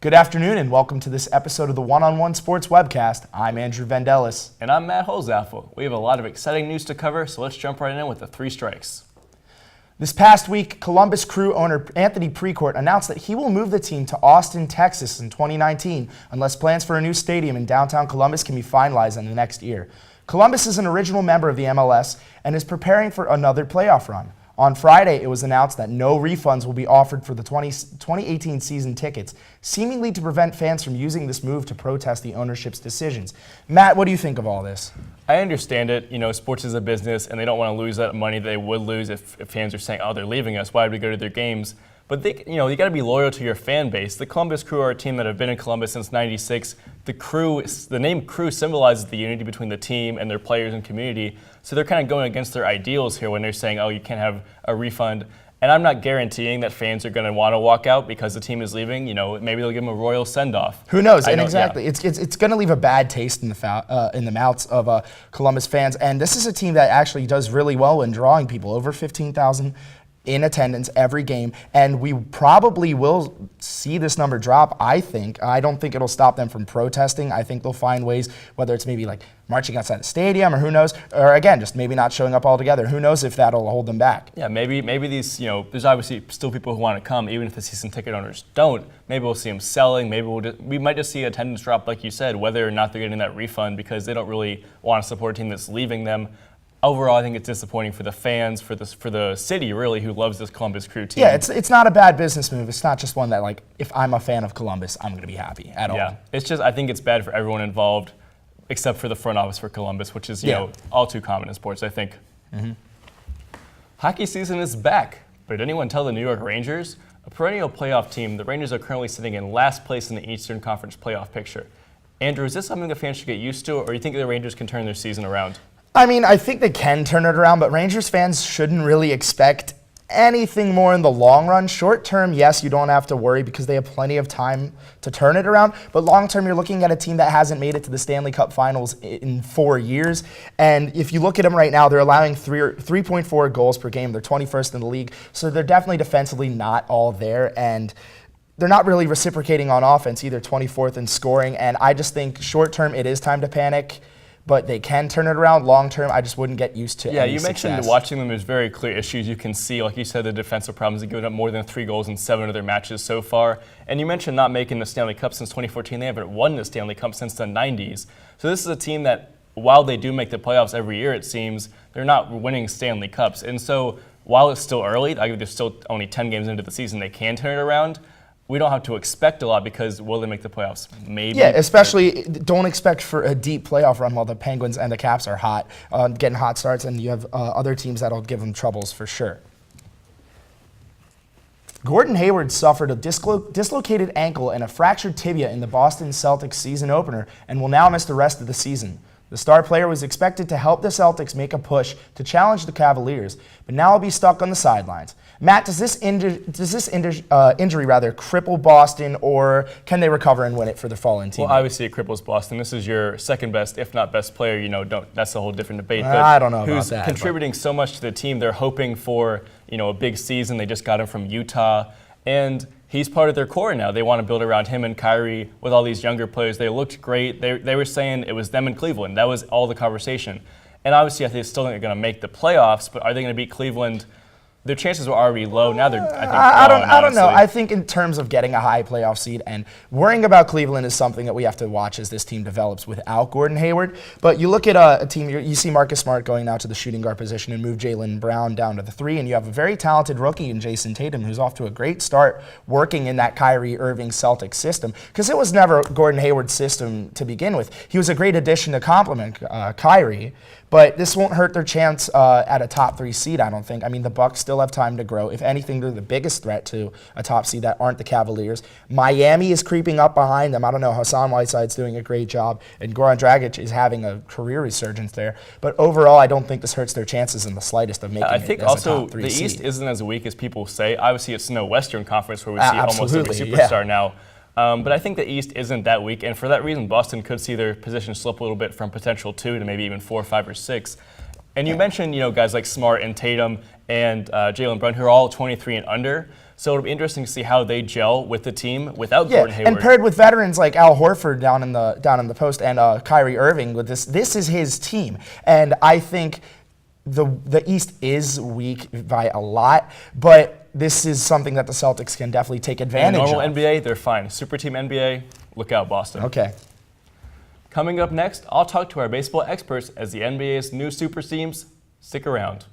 Good afternoon and welcome to this episode of the One-on-One Sports Webcast. I'm Andrew Vandellis. And I'm Matt Holzaffel. We have a lot of exciting news to cover, so let's jump right in with the three strikes. This past week, Columbus Crew owner Anthony Precourt announced that he will move the team to Austin, Texas in 2019 unless plans for a new stadium in downtown Columbus can be finalized in the next year. Columbus is an original member of the MLS and is preparing for another playoff run. On Friday, it was announced that no refunds will be offered for the 2018 season tickets, seemingly to prevent fans from using this move to protest the ownership's decisions. Matt, what do you think of all this? I understand it. Sports is a business, and they don't want to lose that money they would lose if fans are saying, oh, they're leaving us. Why would we go to their games? But you got to be loyal to your fan base. The Columbus Crew are a team that have been in Columbus since '96. The name Crew symbolizes the unity between the team and their players and community. So they're kind of going against their ideals here when they're saying, oh, you can't have a refund. And I'm not guaranteeing that fans are going to want to walk out because the team is leaving. Maybe they'll give them a royal send-off. Who knows? And exactly, yeah. It's going to leave a bad taste in the mouths of Columbus fans. And this is a team that actually does really well in drawing people, over 15,000 in attendance every game, and we probably will see this number drop, I think. I don't think it'll stop them from protesting. I think they'll find ways, whether it's maybe like marching outside the stadium or who knows, or again, just maybe not showing up altogether. Who knows if that'll hold them back. Yeah, maybe these, there's obviously still people who want to come, even if the season ticket owners don't. Maybe we'll see them selling. Maybe we might just see attendance drop, like you said, whether or not they're getting that refund because they don't really want to support a team that's leaving them. Overall, I think it's disappointing for the fans, for the city, really, who loves this Columbus Crew team. Yeah, it's not a bad business move. It's not just one that, like, if I'm a fan of Columbus, I'm going to be happy at all. Yeah, it's just, I think it's bad for everyone involved, except for the front office for Columbus, which is, all too common in sports, I think. Mm-hmm. Hockey season is back, but did anyone tell the New York Rangers? A perennial playoff team, the Rangers are currently sitting in last place in the Eastern Conference playoff picture. Andrew, is this something the fans should get used to, or do you think the Rangers can turn their season around? I mean, I think they can turn it around, but Rangers fans shouldn't really expect anything more in the long run. Short term, yes, you don't have to worry because they have plenty of time to turn it around. But long term, you're looking at a team that hasn't made it to the Stanley Cup Finals in 4 years. And if you look at them right now, they're allowing 3.4 goals per game. They're 21st in the league. So they're definitely defensively not all there. And they're not really reciprocating on offense either, 24th in scoring. And I just think short term, it is time to panic. But they can turn it around. Long term, I just wouldn't get used to any you mentioned success. Watching them, there's very clear issues you can see. Like you said, the defensive problems. They've given up more than 3 goals in 7 of their matches so far. And you mentioned not making the Stanley Cup since 2014. They haven't won the Stanley Cup since the 90s. So this is a team that, while they do make the playoffs every year, it seems, they're not winning Stanley Cups. And so while it's still early, there's still only 10 games into the season, they can turn it around. We don't have to expect a lot because will they make the playoffs? Maybe. Yeah, especially don't expect for a deep playoff run while the Penguins and the Caps are hot, getting hot starts, and you have other teams that'll give them troubles for sure. Gordon Hayward suffered a dislocated ankle and a fractured tibia in the Boston Celtics season opener and will now miss the rest of the season. The star player was expected to help the Celtics make a push to challenge the Cavaliers, but now will be stuck on the sidelines. Matt, does this injury cripple Boston, or can they recover and win it for the fallen team? Well, obviously it cripples Boston. This is your second best, if not best player. That's a whole different debate. But I don't know about who's that. Contributing so much to the team? They're hoping for a big season. They just got him from Utah, and he's part of their core now. They want to build around him and Kyrie with all these younger players. They looked great. They were saying it was them in Cleveland. That was all the conversation. And obviously, I think still think they're going to make the playoffs, but are they going to beat Cleveland? Their chances were already low. Now they're, I don't know. I think in terms of getting a high playoff seed and worrying about Cleveland is something that we have to watch as this team develops without Gordon Hayward. But you look at a team, you see Marcus Smart going now to the shooting guard position and move Jaylen Brown down to the 3, and you have a very talented rookie in Jason Tatum who's off to a great start working in that Kyrie Irving Celtics system because it was never Gordon Hayward's system to begin with. He was a great addition to complement Kyrie, but this won't hurt their chance at a top 3 seed, I don't think. I mean, the Bucks still have time to grow. If anything, they're the biggest threat to a top seed that aren't the Cavaliers. Miami is creeping up behind them. I don't know. Hassan Whiteside's doing a great job, and Goran Dragic is having a career resurgence there. But overall, I don't think this hurts their chances in the slightest of making it as a top 3 seed. I think also the East isn't as weak as people say. Obviously, it's no Western Conference where we see almost every superstar now. But I think the East isn't that weak, and for that reason, Boston could see their position slip a little bit from potential 2 to maybe even 4, 5, or 6. And you mentioned, guys like Smart and Tatum and Jaylen Brown, who are all 23 and under. So it'll be interesting to see how they gel with the team without Gordon Hayward. And paired with veterans like Al Horford down in the post and Kyrie Irving with this is his team. And I think the East is weak by a lot, but this is something that the Celtics can definitely take advantage of. Normal NBA, they're fine. Super team NBA, look out, Boston. Okay. Coming up next, I'll talk to our baseball experts as the NBA's new super teams. Stick around.